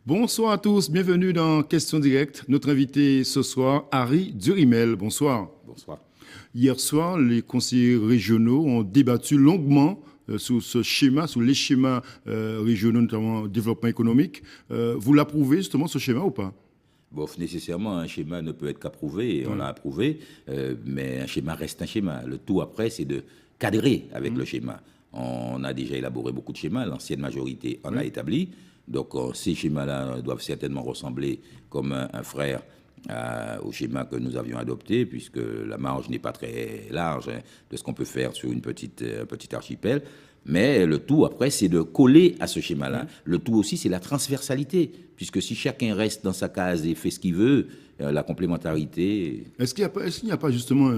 Bonsoir à tous, bienvenue dans Question Directe. Notre invité ce soir, Harry Durimel. Bonsoir. Bonsoir. Hier soir, les conseillers régionaux ont débattu longuement sur ce schéma, sur les schémas régionaux, notamment développement économique. Vous l'approuvez justement ce schéma ou pas? Bon, nécessairement, un schéma ne peut être qu'approuvé, et on l'a approuvé, mais un schéma reste un schéma. Le tout après, c'est de cadrer avec le schéma. On a déjà élaboré beaucoup de schémas, l'ancienne majorité en a établi. Donc ces schémas-là doivent certainement ressembler comme un frère au schéma que nous avions adopté, puisque la marge n'est pas très large de ce qu'on peut faire sur un petit archipel. Mais le tout, après, c'est de coller à ce schéma-là. Le tout aussi, c'est la transversalité, puisque si chacun reste dans sa case et fait ce qu'il veut, la complémentarité... Est-ce qu'il n'y a pas justement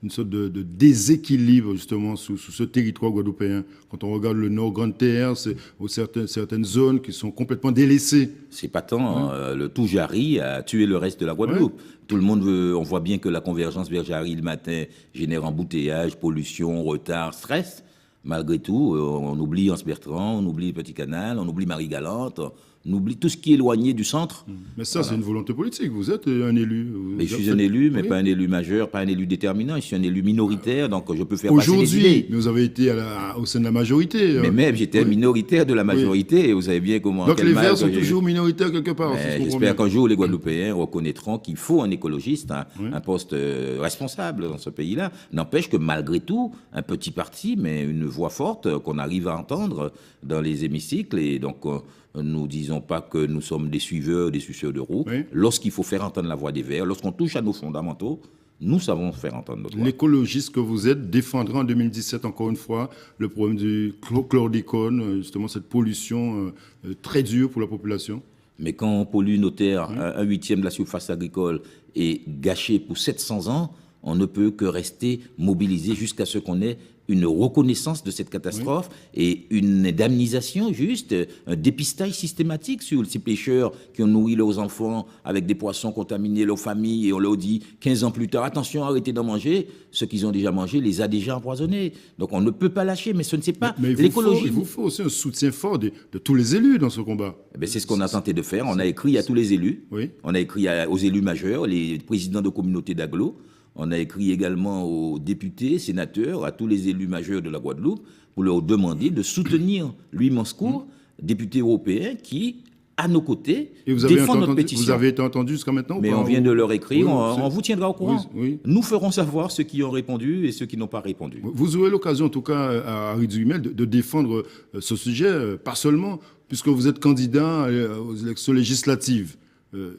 une sorte de déséquilibre justement sous ce territoire guadeloupéen? Quand on regarde le nord Grande Terre, c'est certaines zones qui sont complètement délaissées. C'est pas tant le tout Jarry a tué le reste de la Guadeloupe. Tout le monde veut, on voit bien que la convergence vers Jarry le matin génère embouteillage, pollution, retard, stress. Malgré tout, on oublie Anse-Bertrand, on oublie Petit Canal, on oublie Marie-Galante, on oublie tout ce qui est éloigné du centre. Mais ça, c'est une volonté politique. Vous êtes un élu. Mais je suis un élu, mais pas un élu majeur, pas un élu déterminant. Je suis un élu minoritaire, donc je peux faire passer des idées. Aujourd'hui, mais vous avez été au sein de la majorité. Mais même, j'étais minoritaire de la majorité, et vous savez bien comment... Donc les Verts sont toujours minoritaires quelque part. J'espère qu'un jour, les Guadeloupéens reconnaîtront qu'il faut un écologiste, un poste responsable dans ce pays-là. N'empêche que malgré tout, un petit parti, mais une voix forte qu'on arrive à entendre dans les hémicycles, et donc... nous disons pas que nous sommes des suiveurs, des suceurs de roue. Lorsqu'il faut faire entendre la voix des Verts, lorsqu'on touche à nos fondamentaux, nous savons faire entendre notre voix. L'écologiste que vous êtes défendra en 2017, encore une fois, le problème du chlordécone, justement cette pollution très dure pour la population. Mais quand on pollue nos terres, un huitième de la surface agricole est gâché pour 700 ans, on ne peut que rester mobilisé jusqu'à ce qu'on ait une reconnaissance de cette catastrophe et une indemnisation juste, un dépistage systématique sur ces pêcheurs qui ont nourri leurs enfants avec des poissons contaminés, leurs familles, et on leur dit 15 ans plus tard, attention, arrêtez d'en manger. Ce qu'ils ont déjà mangé les a déjà empoisonnés. Donc on ne peut pas lâcher, mais ce ne c'est pas l'écologie. Il vous faut aussi un soutien fort de tous les élus dans ce combat. C'est ce qu'on a tenté de faire. On a écrit à tous les élus, on a écrit aux élus majeurs, les présidents de communautés d'agglo. On a écrit également aux députés, sénateurs, à tous les élus majeurs de la Guadeloupe pour leur demander de soutenir Louis Manscourt, député européen, qui, à nos côtés, défend notre pétition. Vous avez été entendu jusqu'à maintenant? Mais on vient de leur écrire, on vous tiendra au courant. Nous ferons savoir ceux qui ont répondu et ceux qui n'ont pas répondu. Vous aurez l'occasion, en tout cas, à Harry Durimel, de défendre ce sujet, pas seulement, puisque vous êtes candidat aux élections législatives.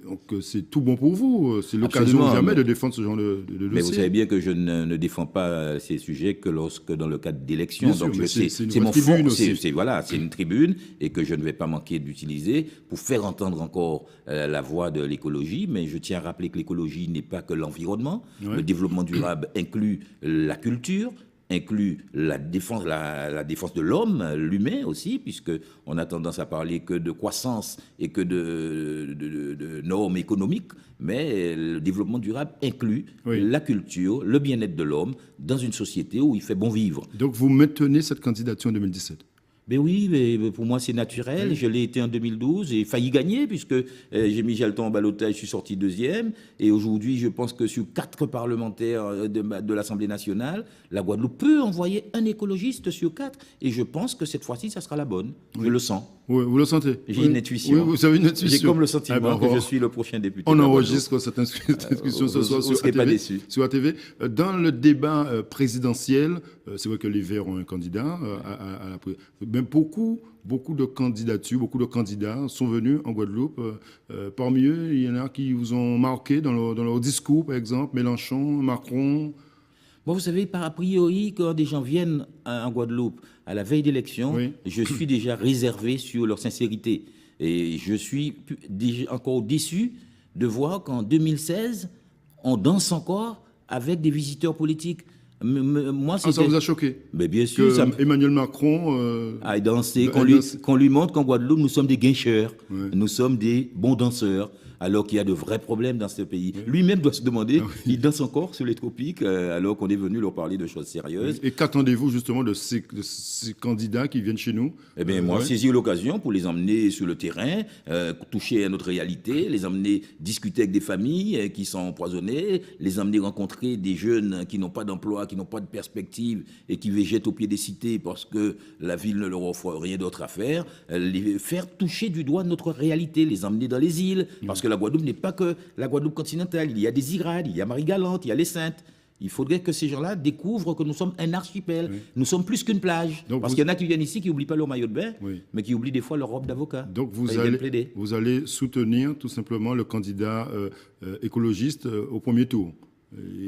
Donc c'est tout bon pour vous, c'est l'occasion jamais de défendre ce genre de dossier. Mais vous savez bien que je ne défends pas ces sujets que lorsque dans le cadre d'élections. Donc c'est mon fond, c'est une tribune et que je ne vais pas manquer d'utiliser pour faire entendre encore la voix de l'écologie. Mais je tiens à rappeler que l'écologie n'est pas que l'environnement. Le développement durable inclut la culture, inclut la défense de l'homme, l'humain aussi, puisqu'on a tendance à parler que de croissance et que de normes économiques, mais le développement durable inclut la culture, le bien-être de l'homme dans une société où il fait bon vivre. Donc vous maintenez cette candidature en 2017? Ben oui, mais pour moi c'est naturel. Je l'ai été en 2012 et failli gagner puisque j'ai mis Jalton en ballottage, je suis sorti deuxième. Et aujourd'hui, je pense que sur 4 parlementaires de l'Assemblée nationale, la Guadeloupe peut envoyer un écologiste sur 4. Et je pense que cette fois-ci, ça sera la bonne. Je le sens. Oui, vous le sentez? J'ai une intuition. Oui, vous avez une intuition. J'ai comme le sentiment que je suis le prochain député. On enregistre cette discussion ce soir sur ATV. Dans le débat présidentiel, c'est vrai que les Verts ont un candidat mais beaucoup de candidatures, beaucoup de candidats sont venus en Guadeloupe. Parmi eux, il y en a qui vous ont marqué dans leur discours, par exemple, Mélenchon, Macron. Bon, vous savez, par a priori, quand des gens viennent en Guadeloupe à la veille d'élection, je suis déjà réservé sur leur sincérité. Et je suis encore déçu de voir qu'en 2016, on danse encore avec des visiteurs politiques. Moi, ça vous a choqué? Mais bien sûr. Emmanuel Macron danser, qu'on lui montre qu'en Guadeloupe, nous sommes des guincheurs, nous sommes des bons danseurs. alors qu'il y a de vrais problèmes dans ce pays. Lui-même doit se demander, il danse encore sur les tropiques, alors qu'on est venu leur parler de choses sérieuses. Et qu'attendez-vous justement de ces candidats qui viennent chez nous? Eh bien, moi, saisir l'occasion pour les emmener sur le terrain, toucher à notre réalité, les emmener discuter avec des familles qui sont empoisonnées, les emmener rencontrer des jeunes qui n'ont pas d'emploi, qui n'ont pas de perspective et qui végètent au pied des cités parce que la ville ne leur offre rien d'autre à faire, les faire toucher du doigt notre réalité, les emmener dans les îles, parce que la Guadeloupe n'est pas que la Guadeloupe continentale, il y a des Irades, il y a Marie-Galante, il y a les Saintes. Il faudrait que ces gens-là découvrent que nous sommes un archipel. Nous sommes plus qu'une plage. Donc parce qu'il y en a qui viennent ici qui n'oublient pas leur maillot de bain, mais qui oublient des fois leur robe d'avocat. Donc vous allez soutenir tout simplement le candidat écologiste au premier tour.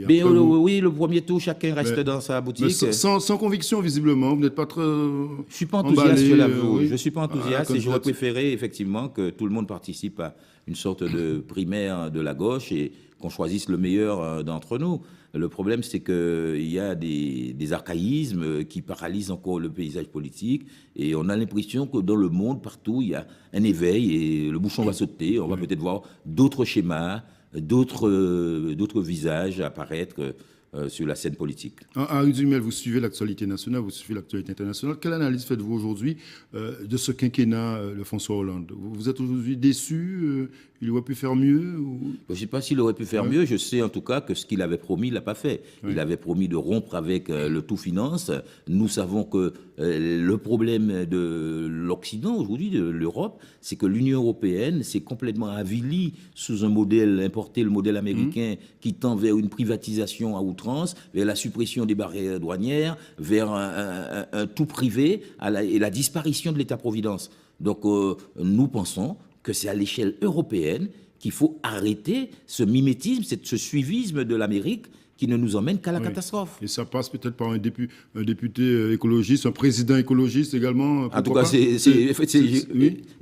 Oui, le premier tour, chacun reste dans sa boutique. Sans conviction, visiblement, vous n'êtes pas très... Je ne suis pas enthousiaste, je l'avoue. Je ne suis pas enthousiaste et j'aurais préféré effectivement que tout le monde participe à une sorte de primaire de la gauche et qu'on choisisse le meilleur d'entre nous. Le problème, c'est qu'il y a des archaïsmes qui paralysent encore le paysage politique et on a l'impression que dans le monde, partout, il y a un éveil et le bouchon va sauter. On va peut-être voir d'autres schémas, d'autres visages apparaître sur la scène politique. En résumé, vous suivez l'actualité nationale, vous suivez l'actualité internationale. Quelle analyse faites-vous aujourd'hui de ce quinquennat de François Hollande? Vous êtes aujourd'hui déçu? Il aurait pu faire mieux Je ne sais pas s'il aurait pu faire mieux. Je sais en tout cas que ce qu'il avait promis, il ne l'a pas fait. Il avait promis de rompre avec le tout finance. Nous savons que le problème de l'Occident aujourd'hui, de l'Europe, c'est que l'Union européenne s'est complètement avilie sous un modèle importé, le modèle américain, qui tend vers une privatisation à outrance, vers la suppression des barrières douanières, vers un tout privé et la disparition de l'État-providence. Donc nous pensons que c'est à l'échelle européenne qu'il faut arrêter ce mimétisme, ce suivisme de l'Amérique qui ne nous emmène qu'à la catastrophe. Et ça passe peut-être par un député écologiste, un président écologiste également. En tout cas,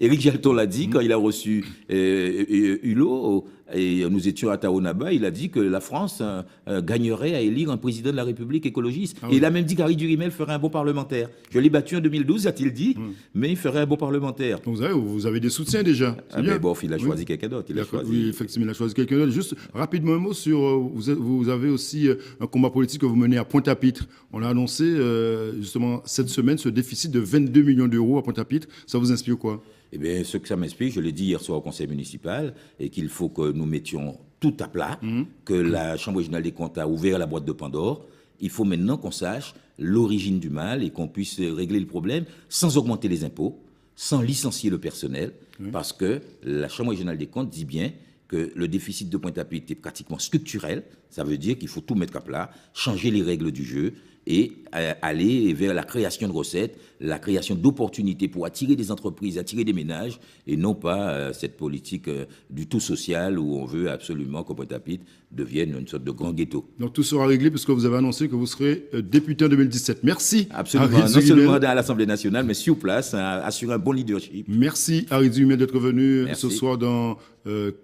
Éric Jalton l'a dit quand il a reçu Hulot, et nous étions à Taonaba, il a dit que la France gagnerait à élire un président de la République écologiste. Et il a même dit qu'Harry Durimel ferait un bon parlementaire. Je l'ai battu en 2012, a-t-il dit, mais il ferait un bon parlementaire. Donc vous avez des soutiens déjà. Mais bon, il a choisi quelqu'un d'autre. Oui, effectivement, il a choisi quelqu'un d'autre. Juste rapidement un mot sur... Vous avez aussi un combat politique que vous menez à Pointe-à-Pitre. On a annoncé justement cette semaine ce déficit de 22 millions d'euros à Pointe-à-Pitre. Ça vous inspire quoi? Eh bien, ce que ça m'explique, je l'ai dit hier soir au conseil municipal, et qu'il faut que nous mettions tout à plat, que la Chambre régionale des comptes a ouvert la boîte de Pandore. Il faut maintenant qu'on sache l'origine du mal et qu'on puisse régler le problème sans augmenter les impôts, sans licencier le personnel, parce que la Chambre régionale des comptes dit bien que le déficit de Pointe-à-Pitre est pratiquement structurel. Ça veut dire qu'il faut tout mettre à plat, changer les règles du jeu et aller vers la création de recettes, la création d'opportunités pour attirer des entreprises, attirer des ménages, et non pas cette politique du tout social où on veut absolument que Pointe-à-Pitre devienne une sorte de grand ghetto. Donc tout sera réglé puisque vous avez annoncé que vous serez député en 2017. Merci. Absolument, non seulement à l'Assemblée nationale, mais sur place, assurer un bon leadership. Merci Harry Durimel d'être venu ce soir dans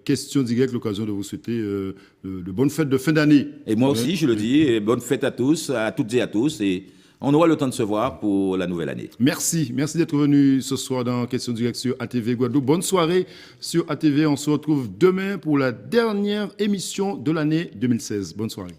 Question Directe, l'occasion de vous souhaiter de bonnes fêtes de fin d'année. Et moi aussi, je le dis, bonne fête à tous, à toutes et à tous, et on aura le temps de se voir pour la nouvelle année. Merci d'être venu ce soir dans Question Directe sur ATV Guadeloupe. Bonne soirée sur ATV, on se retrouve demain pour la dernière émission de l'année 2016. Bonne soirée.